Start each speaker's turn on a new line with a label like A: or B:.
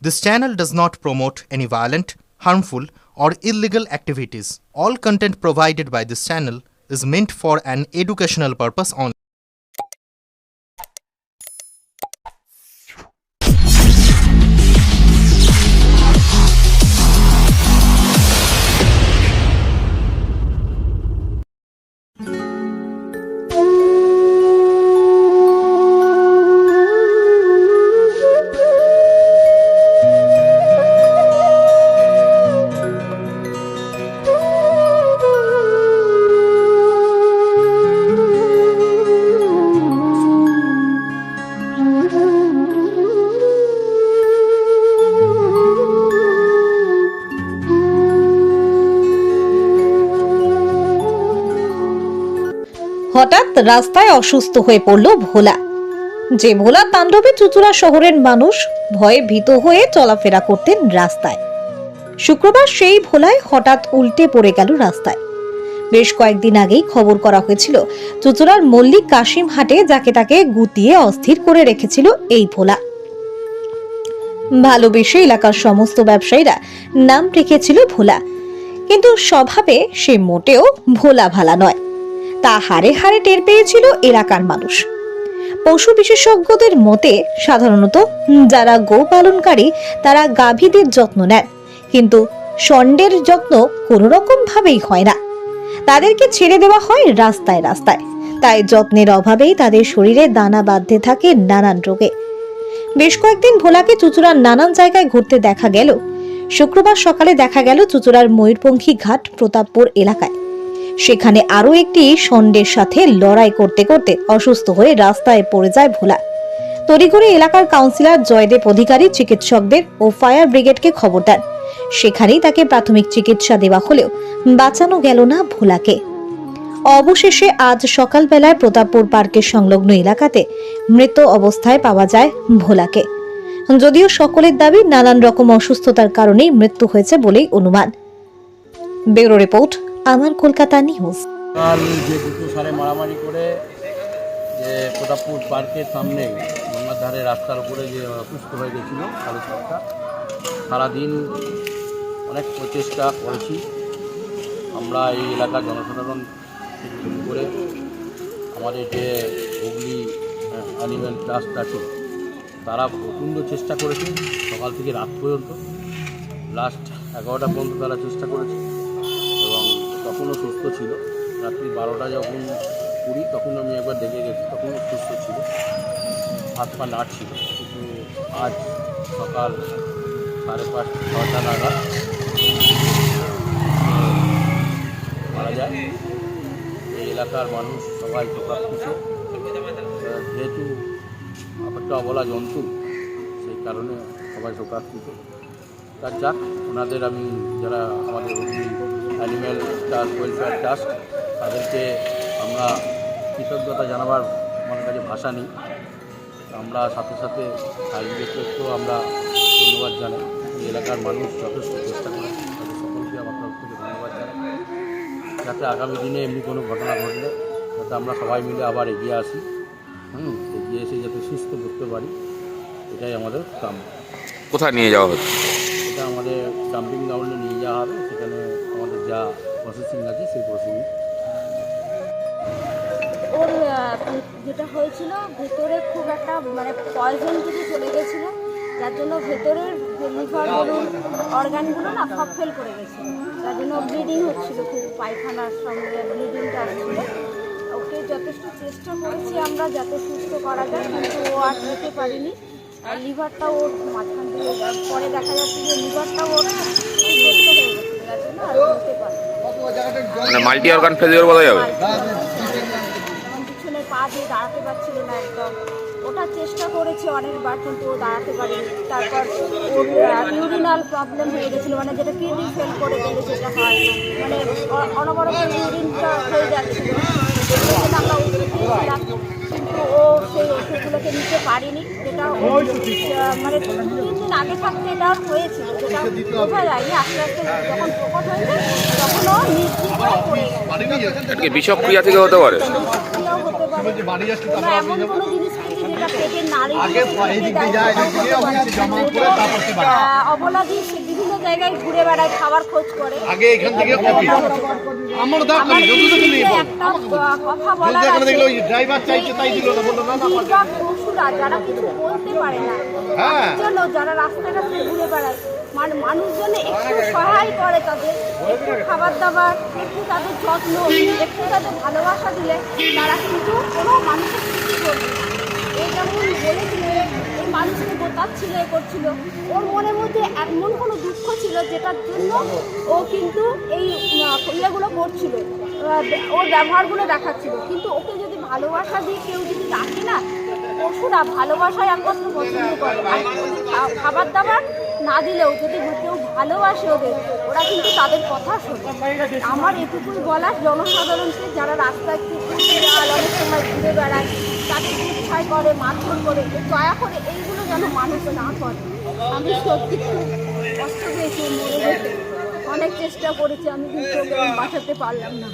A: This channel does not promote any violent, harmful, or illegal activities. All content provided by this channel is meant for an educational purpose only.
B: হঠাৎ রাস্তায় অসুস্থ হয়ে পড়ল ভোলা। যে ভোলা তাণ্ডবে চুঁচুড়া শহরের মানুষ ভয়ে ভীত হয়ে চলাফেরা করতেন রাস্তায়। শুক্রবার সেই ভোলায় হঠাৎ উল্টে পড়ে গেল রাস্তায়। বেশ কয়েকদিন আগেই খবর করা হয়েছিল চুঁচুড়ার মল্লিক কাশিম হাটে যাকে তাকে গুতিয়ে অস্থির করে রেখেছিল এই ভোলা। ভালোবেসে এলাকার সমস্ত ব্যবসায়ীরা নাম রেখেছিল ভোলা, কিন্তু স্বভাবে সে মোটেও ভোলা ভালা নয়। তা হারে হারে টের পেয়েছিল এলাকার মানুষ। পশু বিশেষজ্ঞদের মতে সাধারণত যারা গো পালনকারী তারা গাভীদের যত্ন নেন, কিন্তু ষণ্ডের যত্ন কোনো রকম ভাবেই হয় না। তাদেরকে ছেড়ে দেওয়া হয় রাস্তায় রাস্তায়, তাই যত্নের অভাবেই তাদের শরীরে দানা বাঁধতে থাকে নানান রোগে। বেশ কয়েকদিন ভোলাকে চুঁচুড়ার নানান জায়গায় ঘুরতে দেখা গেল। শুক্রবার সকালে দেখা গেল চুঁচুড়ার ময়ূরপঙ্খী ঘাট প্রতাপপুর এলাকায়। সেখানে আরো একটি ষণ্ডের সাথে লড়াই করতে করতে অসুস্থ হয়ে রাস্তায় পড়ে যায় ভোলা। তড়িঘড়ি এলাকার কাউন্সিলর জয়দেব অধিকারী চিকিৎসকদের ও ফায়ার ব্রিগেডকে খবর দেন। সেখানেই তাকে প্রাথমিক চিকিৎসা দেওয়া হলেও বাঁচানো গেল না ভোলাকে। অবশেষে আজ সকালবেলায় প্রতাপপুর পার্কের সংলগ্ন এলাকাতে মৃত অবস্থায় পাওয়া যায় ভোলাকে। যদিও সকলের দাবি নানান রকম অসুস্থতার কারণেই মৃত্যু হয়েছে বলেই অনুমান। ব্যুরো রিপোর্ট, আমার কলকাতা নিউজ।
C: কাল যে দুটো সারে মারামারি করে যে প্রতাপপুর পার্কের সামনে গঙ্গার ধারে রাস্তার উপরে যে অসুস্থ হয়ে গেছিলো আলোচনাটা, সারাদিন অনেক প্রচেষ্টা করেছি আমরা এই এলাকার জনসাধারণ থেকে শুরু করে আমাদের যে হুগলি অ্যানিম্যাল ট্রাস্ট আছে তারা প্রচণ্ড চেষ্টা করেছে। সকাল থেকে রাত পর্যন্ত লাস্ট 11টা পর্যন্ত তারা চেষ্টা করেছে এবং তখনও সুস্থ ছিল। রাত্রি 12টা যখন 20 তখন আমি একবার দেখে গেছি, তখনও সুস্থ ছিল, হাত পা নাড়ছিল। কিন্তু আজ সকাল 5:30-6টা নাগাদ মারা যায়। এই এলাকার মানুষ সবাই শোকান্বিত, যেহেতু একটা অবলা জন্তু সেই কারণে সবাই শোকান্বিত। তার যাক, ওনাদের আমি যারা আমাদের অ্যানিম্যাল ট্রাস্ট ওয়েলফেয়ার ট্রাস্ট তাদেরকে আমরা কৃতজ্ঞতা জানাবার আমার কাছে ভাষা নেই। আমরা সাথে সাথে সার্ভিসেসকেও আমরা ধন্যবাদ জানাই। এই এলাকার মানুষ যথেষ্ট চেষ্টা করে, তাদের সকলকে আমার তরফ থেকে ধন্যবাদ জানাই। যাতে আগামী দিনে এমনি কোনো ঘটনা ঘটলে যাতে আমরা সবাই মিলে আবার এগিয়ে আসি, এগিয়ে এসে যাতে সুস্থ করতে পারি, এটাই আমাদের কাম্য।
D: কোথায় নিয়ে যাওয়া হচ্ছে?
C: এটা আমাদের ডাম্পিং গ্রাউন্ডে নিয়ে যাওয়া হবে, সেখানে আমাদের যা প্রসেসিং আছে সেই প্রসেসিং।
E: ওর যেটা হয়েছিল ভেতরে খুব একটা মানে পয়জন কিছু চলে গেছিলো, যার জন্য ভেতরের লিভার বলুন অর্গানগুলো না সব ফেল করে গেছিলো, যার জন্য ব্লিডিং হচ্ছিলো, খুব পায়খানার সঙ্গে ব্লিডিংটা আসছিলো। ওকে যথেষ্ট চেষ্টা করেছি আমরা যাতে সুস্থ করা যায়, কিন্তু ও আর নিতে পারিনি। লিভারটা ওর মাঝখান দিয়ে পরে দেখা যাচ্ছে যে লিভারটা ওর নষ্ট হয়ে গেছিলো, যার জন্য আর নিতে পারিনি।
D: মানে মাল্টি অর্গান ফেলিওর বলা যাবে।
E: পিছনে পা দিয়ে দাঁড়াতে পারছিল না একদম। ওটা চেষ্টা করেছে অনেকবার, কিন্তু ও দাঁড়াতে পারেনি। তারপর ওর ইউরিনাল প্রবলেম হয়ে গেছিলো, মানে যেটা কিডনি ফেল করে গেলে যেটা হয়, মানে অনবরত ইউরিনটা হয়ে যাচ্ছিলো। আমরা ওষুধ দিয়েছিলাম, কিন্তু ও সেই ওষুধগুলোকে নিতে পারিনি, যেটা মানে 3 দিন আগে থাকতে এটা হয়েছিল, যেটা বোঝা যায়নি। আস্তে আস্তে যখন প্রকট হয়েছে তখন ও নিশ্চিত হয়ে পড়ে গেছে।
D: বিষক্রিয়া থেকে হতে পারে,
E: বিষক্রিয়াও হতে পারে, এমন কোনো জিনিস থেকে যেটা পেটের নাড়ি অবলাদি সে বিভিন্ন জায়গায় ঘুরে বেড়ায়, খাবার খোঁজ করে। আমার একটা কথা বলার আছে, পশুরা যারা কিছু বলতে পারে না, তাদের জন্য যারা রাস্তায় রাস্তায় ঘুরে বেড়ায়, মানুষজন একটু সহায় করে, তাদের একটু খাবার দাবার, একটু তাদের যত্ন, একটু তাদের ভালোবাসা দিলে তারা কিন্তু কোনো মানুষের ক্ষতি করবে। এই যেমন বলেছিল, এই মানুষকে গোতাচ্ছিল, এ করছিল, ওর মনের মধ্যে এমন কোনো দুঃখ ছিল যেটার জন্য ও কিন্তু এই ইয়েগুলো করছিল, ওর ব্যবহারগুলো দেখাচ্ছিল। কিন্তু ওকে যদি ভালোবাসা দিয়ে কেউ যদি রাখে না, পশুরা ভালোবাসায় একমাত্র পছন্দ করে। আর খাবার দাবার না দিলেও যদি কেউ ভালোবাসে ওদের, ওরা কিন্তু তাদের কথা শোনে। আমার এটুকুই বলার জনসাধারণকে, যারা রাস্তায় অনেক সময় ঘুরে বেড়ায়, তাদের উৎসাহ করে, মারধর করে, দয়া করে এইগুলো যেন মানুষ না করে। আমি সত্যি খুব কষ্ট পেয়েছি, মরে যেতে অনেক চেষ্টা করেছি আমি, কিন্তু বাঁচাতে পারলাম না।